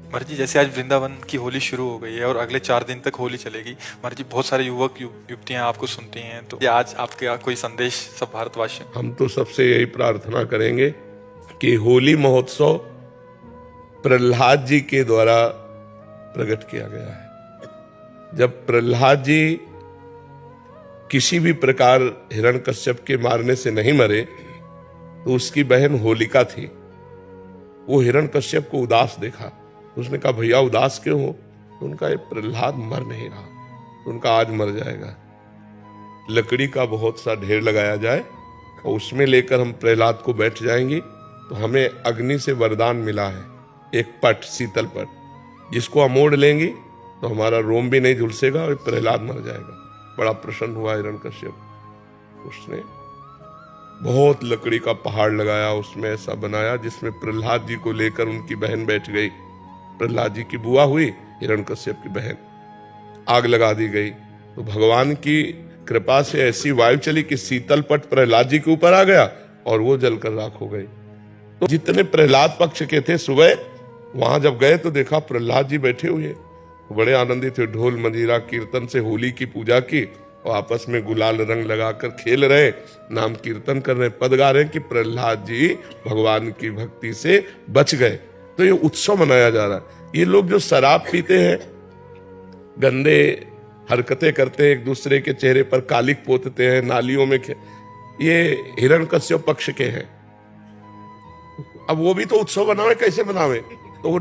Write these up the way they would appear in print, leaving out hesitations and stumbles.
महाराज जी, जैसे आज वृंदावन की होली शुरू हो गई है और अगले 4 दिन तक होली चलेगी। महाराज जी, बहुत सारे युवतियां आपको सुनती हैं, तो ये आज आपके कोई संदेश सब भारतवासियों। हम तो सबसे यही प्रार्थना करेंगे कि होली महोत्सव प्रहलाद जी के द्वारा प्रकट किया गया है। जब प्रहलाद जी किसी भी प्रकार हिरण्यकश्यप के मारने से नहीं मरे, तो उसकी बहन होलिका थी। वो हिरण्यकश्यप को उदास देखा, उसने कहा भैया उदास क्यों हो? तो उनका ये प्रहलाद मर नहीं रहा, तो उनका आज मर जाएगा। लकड़ी का बहुत सा ढेर लगाया जाए और उसमें लेकर हम प्रहलाद को बैठ जाएंगे, तो हमें अग्नि से वरदान मिला है, एक पट, शीतल पट, जिसको हम ओढ़ लेंगे तो हमारा रोम भी नहीं झुलसेगा और प्रहलाद मर जाएगा। बड़ा प्रसन्न हुआ हिरण्यकश्यप। उसने बहुत लकड़ी का पहाड़ लगाया, उसमें ऐसा बनाया जिसमें प्रहलाद जी को लेकर उनकी बहन बैठ गई। प्रहलाद जी की बुआ हुई, हिरण्यकश्यप की बहन। आग लगा दी गई, तो भगवान की कृपा से ऐसी वायु चली कि शीतल पट प्रहलाद जी के ऊपर आ गया और वो जलकर राख हो गई। तो जितने प्रहलाद पक्ष के थे, सुबह वहां जब गए तो देखा प्रहलाद जी बैठे हुए, बड़े आनंदित थे। ढोल मंजीरा कीर्तन से होली की पूजा की और आपस में गुलाल रंग लगाकर खेल रहे, नाम कीर्तन कर रहे, पद गा रहे कि प्रहलाद जी भगवान की भक्ति से बच गए। तो ये उत्सव मनाया जा रहा है। ये लोग जो शराब पीते हैं, गंदे हरकतें करते हैं, एक दूसरे के चेहरे पर कालिक पोतते हैं, नालियों में ये हिरण्यकश्यप पक्ष के हैं। अब वो भी तो उत्सव बनावे, कैसे बनावे? तो वो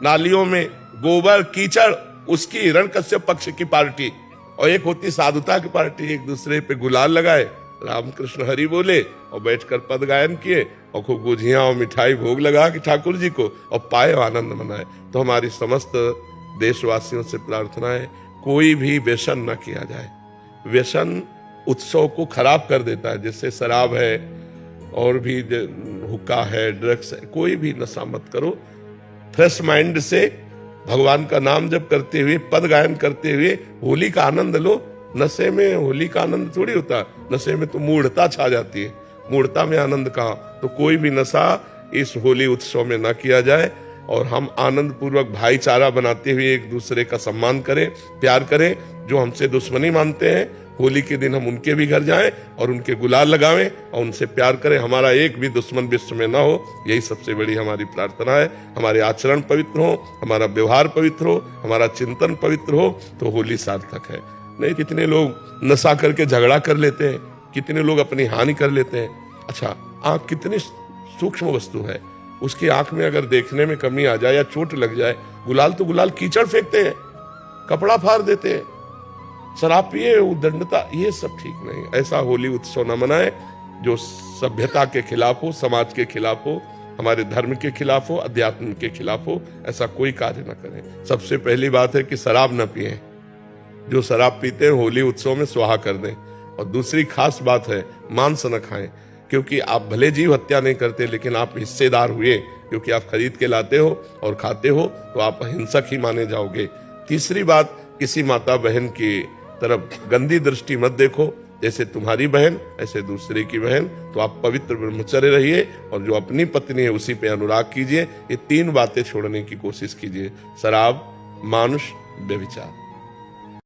नालियों में गोबर कीचड़, उसकी हिरण्यकश्यप पक्ष की पार्टी, और एक होती साधुता की पार्टी। एक दूसरे पे गुलाल लगाए, राम कृष्ण हरि बोले और बैठकर पद गायन किए और खूब गुझियां और मिठाई भोग लगा कि ठाकुर जी को, और पाए आनंद मनाए। तो हमारी समस्त देशवासियों से प्रार्थना है, कोई भी व्यसन न किया जाए। व्यसन उत्सव को खराब कर देता है, जैसे शराब है और भी हुक्का है, ड्रग्स है, कोई भी नशा मत करो। फ्रेश माइंड से भगवान का नाम जप करते हुए, पद गायन करते हुए होली का आनंद लो। नशे में होली का आनंद थोड़ी होता, नशे में तो मूढ़ता छा जाती है, मूढ़ता में आनंद कहाँ। तो कोई भी नशा इस होली उत्सव में ना किया जाए और हम आनंद पूर्वक भाईचारा बनाते हुए एक दूसरे का सम्मान करें, प्यार करें। जो हमसे दुश्मनी मानते हैं, होली के दिन हम उनके भी घर जाएं और उनके गुलाल लगावें और उनसे प्यार करें। हमारा एक भी दुश्मन विश्व में ना हो, यही सबसे बड़ी हमारी प्रार्थना है। हमारे आचरण पवित्र हो, हमारा व्यवहार पवित्र हो, हमारा चिंतन पवित्र हो, तो होली सार्थक है। नहीं, कितने लोग नशा करके झगड़ा कर लेते हैं, कितने लोग अपनी हानि कर लेते हैं। अच्छा, आंख कितनी सूक्ष्म वस्तु है, उसकी आंख में अगर देखने में कमी आ जाए या चोट लग जाए, गुलाल तो गुलाल कीचड़ फेंकते हैं, कपड़ा फाड़ देते हैं, शराब पिए, उद्दंडता, ये सब ठीक नहीं। ऐसा होली उत्सव न मनाए जो सभ्यता के खिलाफ हो, समाज के खिलाफ हो, हमारे धर्म के खिलाफ हो, अध्यात्म के खिलाफ हो। ऐसा कोई कार्य न करें। सबसे पहली बात है कि शराब न पिए, जो शराब पीते हैं होली उत्सव में स्वाहा कर दें। और दूसरी खास बात है, मांस न खाएं, क्योंकि आप भले जीव हत्या नहीं करते, लेकिन आप हिस्सेदार हुए, क्योंकि आप खरीद के लाते हो और खाते हो, तो आप हिंसक ही माने जाओगे। तीसरी बात, किसी माता बहन की तरफ गंदी दृष्टि मत देखो, जैसे तुम्हारी बहन ऐसे दूसरे की बहन। तो आप पवित्र ब्रह्मचर्य रहिए और जो अपनी पत्नी है उसी पे अनुराग कीजिए। ये 3 बातें छोड़ने की कोशिश कीजिए: शराब, मानुष, व्यभिचार।